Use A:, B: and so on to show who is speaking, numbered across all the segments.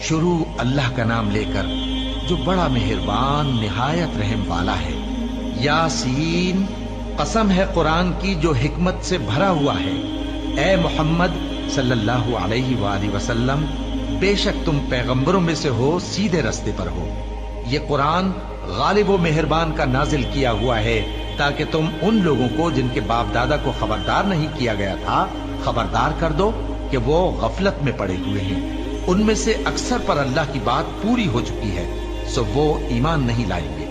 A: शुरू अल्लाह का नाम लेकर जो बड़ा मेहरबान निहायत रहम वाला है। यासीन, कसम है कुरान की जो हिकमत से भरा हुआ है। ए मोहम्मद सल्लल्लाहु अलैहि वसल्लम, बेशक तुम पैगंबरों में से हो, सीधे रास्ते पर हो। ये कुरान गालिब व मेहरबान का नाजिल किया हुआ है ताकि तुम उन लोगों को जिनके बाप दादा को खबरदार नहीं किया गया था खबरदार कर दो कि वो गफलत में पड़े हुए हैं। उनमें से अक्सर पर अल्लाह की बात पूरी हो चुकी है, सो वो ईमान नहीं लाएंगे।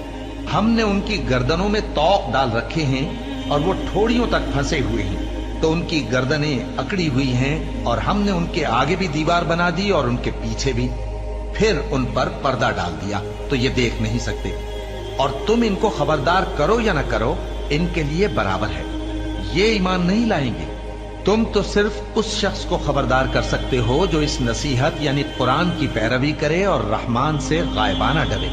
A: हमने उनकी गर्दनों में तौक डाल रखे हैं और वो ठोड़ियों तक फंसे हुए हैं, तो उनकी गर्दनें अकड़ी हुई हैं और हमने उनके आगे भी दीवार बना दी और उनके पीछे भी, फिर उन पर पर्दा डाल दिया तो ये देख नहीं सकते। और तुम इनको खबरदार करो या न करो, इनके लिए बराबर है, ये ईमान नहीं लाएंगे। तुम तो सिर्फ उस शख्स को खबरदार कर सकते हो जो इस नसीहत यानी कुरान की पैरवी करे और रहमान से गायबाना डरे,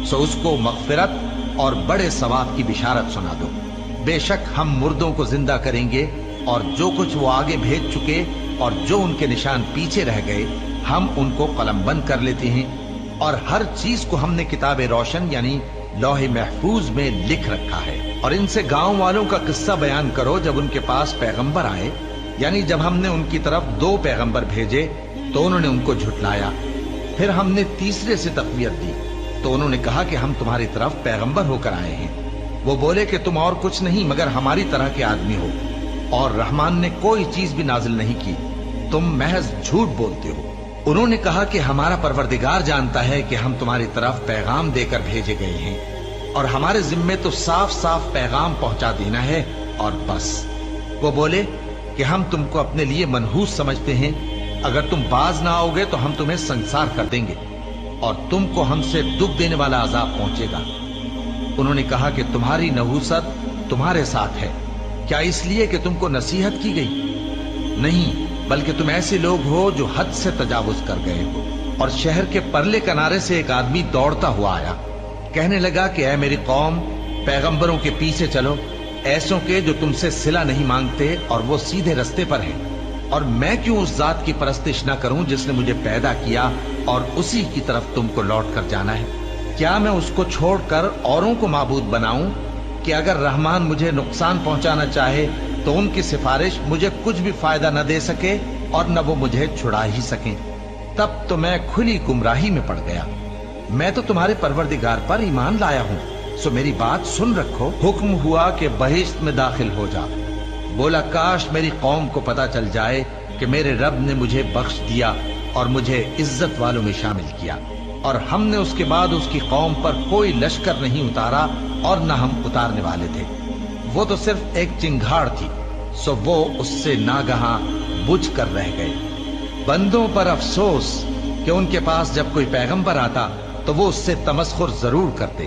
A: सो उसको मगफिरत और बड़े सवाब की बिशारत सुना दो। बेशक हम मुर्दों को जिंदा करेंगे और जो कुछ वो आगे भेज चुके और जो उनके निशान पीछे रह गए हम उनको कलमबंद कर लेते हैं। और हर चीज को हमने किताब रोशन यानी लौह महफूज में लिख रखा है। और इनसे गांव वालों का किस्सा बयान करो जब उनके पास पैगंबर आए, यानी जब हमने उनकी तरफ 2 पैगंबर भेजे तो उन्होंने उनको झुटलाया। फिर हमने तीसरे से तक़वियत दी तो उन्होंने कहा कि हम तुम्हारी तरफ पैगंबर होकर आए हैं। वो बोले कि तुम और कुछ नहीं मगर हमारी तरह के आदमी हो और रहमान ने कोई चीज भी नाजिल नहीं की, तुम महज झूठ बोलते हो। उन्होंने कहा कि हमारा परवरदिगार जानता है कि हम तुम्हारी तरफ पैगाम देकर भेजे गए हैं और हमारे जिम्मे तो साफ साफ पैगाम पहुंचा देना है और बस। वो बोले कि हम तुमको अपने लिए मनहूस समझते हैं, अगर तुम बाज ना आओगे तो हम तुम्हें संसार कर देंगे और तुमको हमसे दुख देने वाला अजाब पहुंचेगा। उन्होंने कहा कि तुम्हारी नहूसत तुम्हारे साथ है, क्या इसलिए कि तुमको नसीहत की गई? नहीं, बल्कि तुम ऐसे लोग हो जो हद से तजावुज कर गए हो। और शहर के परले किनारे से एक आदमी दौड़ता हुआ आया, कहने लगा कि ऐ मेरी कौम, पैगंबरों के पीछे चलो, ऐसों के जो तुमसे सिला नहीं मांगते और वो सीधे रास्ते पर हैं। और मैं क्यों उस जात की परस्तिश ना करूं जिसने मुझे पैदा किया और उसी की तरफ तुमको लौट कर जाना है? क्या मैं उसको छोड़कर औरों को माबूद बनाऊं कि अगर रहमान मुझे नुकसान पहुंचाना चाहे तो उनकी सिफारिश मुझे कुछ भी फायदा न दे सके और न वो मुझे छुड़ा ही सके? तब तो मैं खुली गुमराही में पड़ गया। मैं तो तुम्हारे परवरदिगार पर ईमान लाया हूँ, सो मेरी बात सुन रखो। हुक्म हुआ कि बहिश्त में दाखिल हो जा। बोला काश मेरी कौम को पता चल जाए कि मेरे रब ने मुझे बख्श दिया और मुझे इज्जत वालों में शामिल किया और हमने उसके बाद उसकी कौम पर कोई लश्कर नहीं उतारा और न हम उतारने वाले थे। वो तो सिर्फ एक चिंगाड़ थी, सो वो उससे नागहां बुझ कर रह गए। बंदों पर अफसोस कि उनके पास जब कोई पैगंबर आता तो वो उससे तमस्खुर जरूर करते।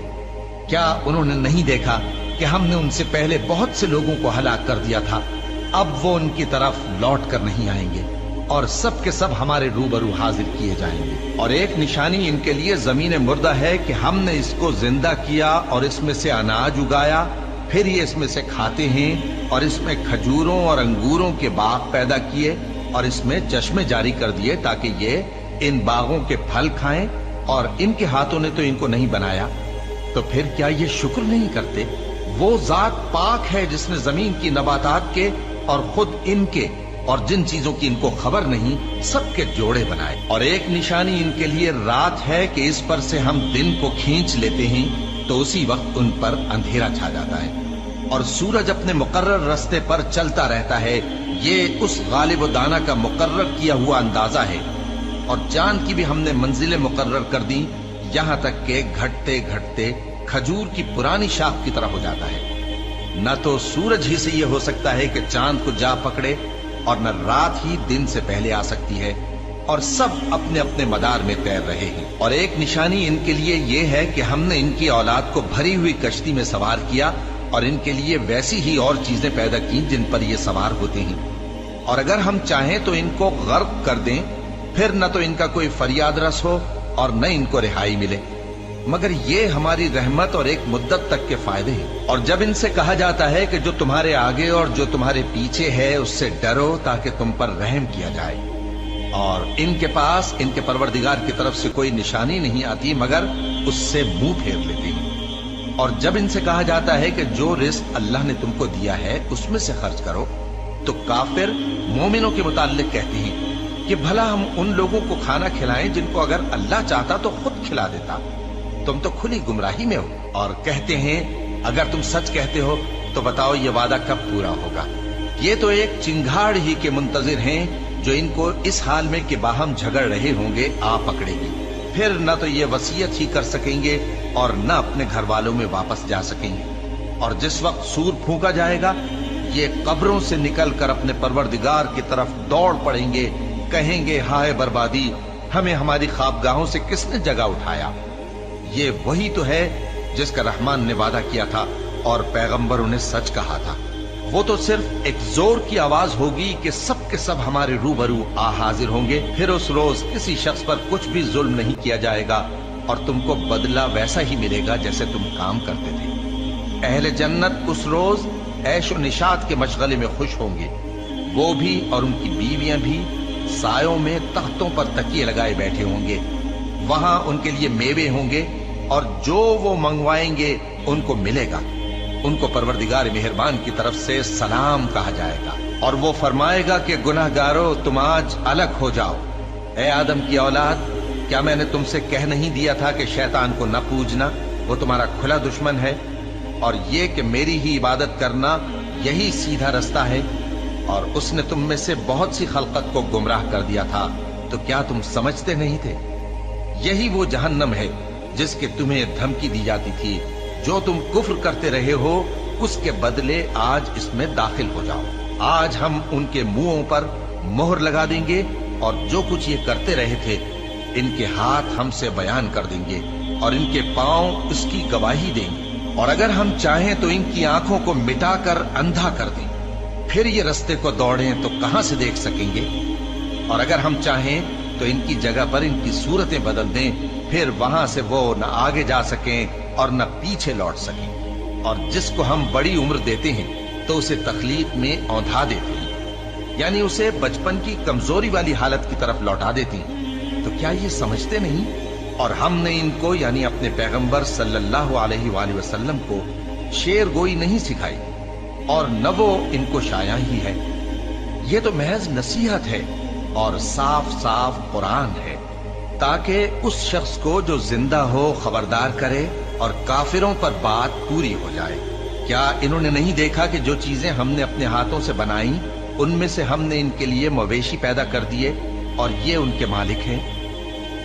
A: क्या उन्होंने नहीं देखा कि हमने उनसे पहले बहुत से लोगों को हलाक कर दिया था? अब वो उनकी तरफ लौट कर नहीं आएंगे और सब के सब हमारे रूबरू हाजिर किए जाएंगे। और एक निशानी इनके लिए जमीन मुर्दा है कि हमने इसको जिंदा किया और इसमें से अनाज उगाया, फिर ये इसमें से खाते हैं और इसमें खजूरों और अंगूरों के बाग पैदा किए और इसमें चश्मे जारी कर दिए ताकि ये इन बागों के फल खाएं, और इनके हाथों ने तो इनको नहीं बनाया, तो फिर क्या ये शुक्र नहीं करते? वो जात पाक है जिसने जमीन की नबातात के और खुद इनके और जिन चीजों की इनको खबर नहीं सबके जोड़े बनाए। और एक निशानी इनके लिए रात है कि इस पर से हम दिन को खींच लेते हैं तो उसी वक्त उन पर अंधेरा छा जाता है और सूरज अपने मुकर्रर रास्ते पर चलता रहता है। ये उस गालिब दाना का मुकर्रर किया हुआ अंदाजा है। और चांद की भी हमने मंजिलें मुकर्रर कर दी, यहाँ तक के घटते घटते खजूर की पुरानी शाख की तरह हो जाता है। न तो सूरज ही से ये हो सकता है कि चांद को जा पकड़े और न रात ही दिन से पहले आ सकती है, और सब अपने अपने मदार में तैर रहे हैं। और एक निशानी इनके लिए ये है कि हमने इनकी औलाद को भरी हुई कश्ती में सवार किया और इनके लिए वैसी ही और चीजें पैदा की जिन पर ये सवार होते हैं। और अगर हम चाहें तो इनको गर्क कर दें, फिर न तो इनका कोई फरियाद रस हो और न इनको रिहाई मिले, मगर ये हमारी रहमत और एक मुद्दत तक के फायदे हैं। और जब इनसे कहा जाता है कि जो तुम्हारे आगे और जो तुम्हारे पीछे है उससे डरो ताकि तुम पर रहम किया जाए, اور ان کے پاس ان کے پروردگار کی طرف سے کوئی نشانی نہیں آتی مگر اس سے منہ پھیر لیتے ہیں۔ اور جب ان سے کہا جاتا ہے کہ جو رزق اللہ نے تم کو دیا ہے اس میں سے خرچ کرو، تو کافر مومنوں کے متعلق کہتے ہیں کہ بھلا ہم ان لوگوں کو کھانا کھلائیں جن کو اگر اللہ چاہتا تو خود کھلا دیتا، تم تو کھلی گمراہی میں ہو۔ اور کہتے ہیں اگر تم سچ کہتے ہو تو بتاؤ یہ وعدہ کب پورا ہوگا؟ یہ تو ایک چنگھاڑ ہی کے منتظر ہیں جو ان کو اس حال میں کہ باہم جھگڑ رہے ہوں گے آ پکڑے گی، پھر نہ تو یہ وصیت ہی کر سکیں گے اور نہ اپنے گھر والوں میں واپس جا سکیں گے۔ اور جس وقت سور پھونکا جائے گا یہ قبروں سے نکل کر اپنے پروردگار کی طرف دوڑ پڑیں گے، کہیں گے ہائے بربادی، ہمیں ہماری خوابگاہوں سے کس نے جگہ اٹھایا۔ یہ وہی تو ہے جس کا رحمان نے وعدہ کیا تھا اور پیغمبروں نے سچ کہا تھا۔ وہ تو صرف ایک زور کی آواز ہوگی کہ سب کے سب ہمارے روبرو آ حاضر ہوں گے، پھر اس روز کسی شخص پر کچھ بھی ظلم نہیں کیا جائے گا اور تم کو بدلہ ویسا ہی ملے گا جیسے تم کام کرتے تھے۔ اہل جنت اس روز عیش و نشاط کے مشغلے میں خوش ہوں گے، وہ بھی اور ان کی بیویاں بھی سایوں میں تختوں پر تکیے لگائے بیٹھے ہوں گے، وہاں ان کے لیے میوے ہوں گے اور جو وہ منگوائیں گے ان کو ملے گا۔ ان کو پروردگار مہربان کی طرف سے سلام کہا جائے گا اور وہ فرمائے گا کہ گناہ گارو تم آج الگ ہو جاؤ۔ اے آدم کی اولاد، کیا میں نے تم سے کہہ نہیں دیا تھا کہ شیطان کو نہ پوجنا، وہ تمہارا کھلا دشمن ہے، اور یہ کہ میری ہی عبادت کرنا یہی سیدھا رستہ ہے، اور اس نے تم میں سے بہت سی خلقت کو گمراہ کر دیا تھا، تو کیا تم سمجھتے نہیں تھے؟ یہی وہ جہنم ہے جس کے تمہیں دھمکی دی جاتی تھی، جو تم کفر کرتے رہے ہو اس کے بدلے آج اس میں داخل ہو جاؤ۔ آج ہم ان کے منہوں پر مہر لگا دیں گے اور جو کچھ یہ کرتے رہے تھے ان کے ہاتھ ہم سے بیان کر دیں گے اور ان کے پاؤں اس کی گواہی دیں گے، اور اگر ہم چاہیں تو ان کی آنکھوں کو مٹا کر اندھا کر دیں، پھر یہ رستے کو دوڑیں تو کہاں سے دیکھ سکیں گے، اور اگر ہم چاہیں تو ان کی جگہ پر ان کی صورتیں بدل دیں، پھر وہاں سے وہ نہ آگے جا سکیں اور نہ پیچھے لوٹ سکیں۔ اور جس کو ہم بڑی عمر دیتے ہیں تو اسے تخلیق میں اوندھا دیتے ہیں، یعنی اسے بچپن کی کمزوری والی حالت کی طرف لوٹا دیتے ہیں۔ تو کیا یہ سمجھتے نہیں؟ اور ہم نے ان کو یعنی اپنے پیغمبر صلی اللہ علیہ وآلہ وسلم کو شعر گوئی نہیں سکھائی، اور نہ وہ ان کو شایع ہی ہے، یہ تو محض نصیحت ہے اور صاف صاف قرآن ہے، تاکہ اس شخص کو جو زندہ ہو خبردار کرے اور کافروں پر بات پوری ہو جائے۔ کیا انہوں نے نہیں دیکھا کہ جو چیزیں ہم نے اپنے ہاتھوں سے بنائیں ان میں سے ہم نے ان کے لیے مویشی پیدا کر دیے اور یہ ان کے مالک ہیں،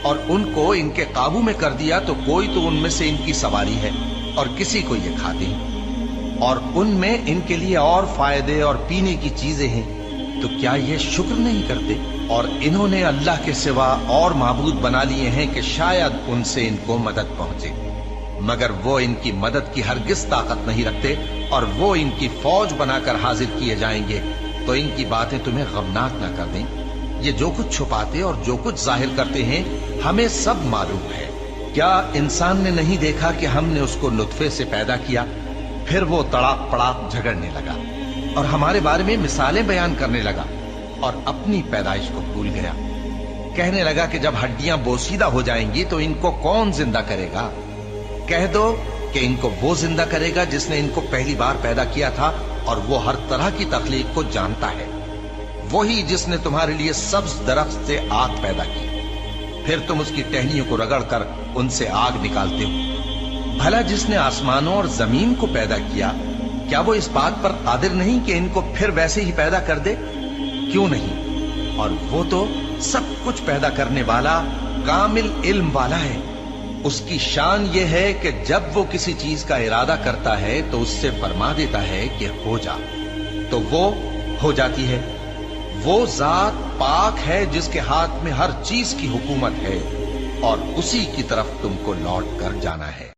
A: اور ان کو ان کے قابو میں کر دیا تو کوئی تو ان میں سے ان کی سواری ہے اور کسی کو یہ کھاتے ہیں، اور ان میں ان کے لیے اور فائدے اور پینے کی چیزیں ہیں، تو کیا یہ شکر نہیں کرتے؟ اور انہوں نے اللہ کے سوا اور معبود بنا لیے ہیں کہ شاید ان سے ان کو مدد پہنچے، مگر وہ ان کی مدد کی ہرگز طاقت نہیں رکھتے، اور وہ ان کی فوج بنا کر حاضر کیے جائیں گے تو ان کی باتیں تمہیں غمناک نہ کر دیں۔ یہ جو کچھ چھپاتے اور جو کچھ ظاہر کرتے ہیں ہمیں سب معلوم ہے۔ کیا انسان نے نہیں دیکھا کہ ہم نے اس کو نطفے سے پیدا کیا، پھر وہ تڑاک پڑاک جھگڑنے لگا اور ہمارے بارے میں مثالیں بیان کرنے لگا اور اپنی پیدائش کو بھول گیا، کہنے لگا کہ جب ہڈیاں بوسیدہ ہو جائیں گی تو ان کو کون زندہ کرے گا؟ کہہ دو کہ ان کو وہ زندہ کرے گا جس نے ان کو پہلی بار پیدا کیا تھا، اور وہ ہر طرح کی تخلیق کو جانتا ہے، وہی جس نے تمہارے لیے سبز درخت سے آگ پیدا کی، پھر تم اس کی ٹہنیوں کو رگڑ کر ان سے آگ نکالتے ہو۔ بھلا جس نے آسمانوں اور زمین کو پیدا کیا، کیا وہ اس بات پر قادر نہیں کہ ان کو پھر ویسے ہی پیدا کر دے؟ کیوں نہیں؟ اور وہ تو سب کچھ پیدا کرنے والا کامل علم والا ہے۔ اس کی شان یہ ہے کہ جب وہ کسی چیز کا ارادہ کرتا ہے تو اس سے فرما دیتا ہے کہ ہو جا، تو وہ ہو جاتی ہے۔ وہ ذات پاک ہے جس کے ہاتھ میں ہر چیز کی حکومت ہے، اور اسی کی طرف تم کو لوٹ کر جانا ہے۔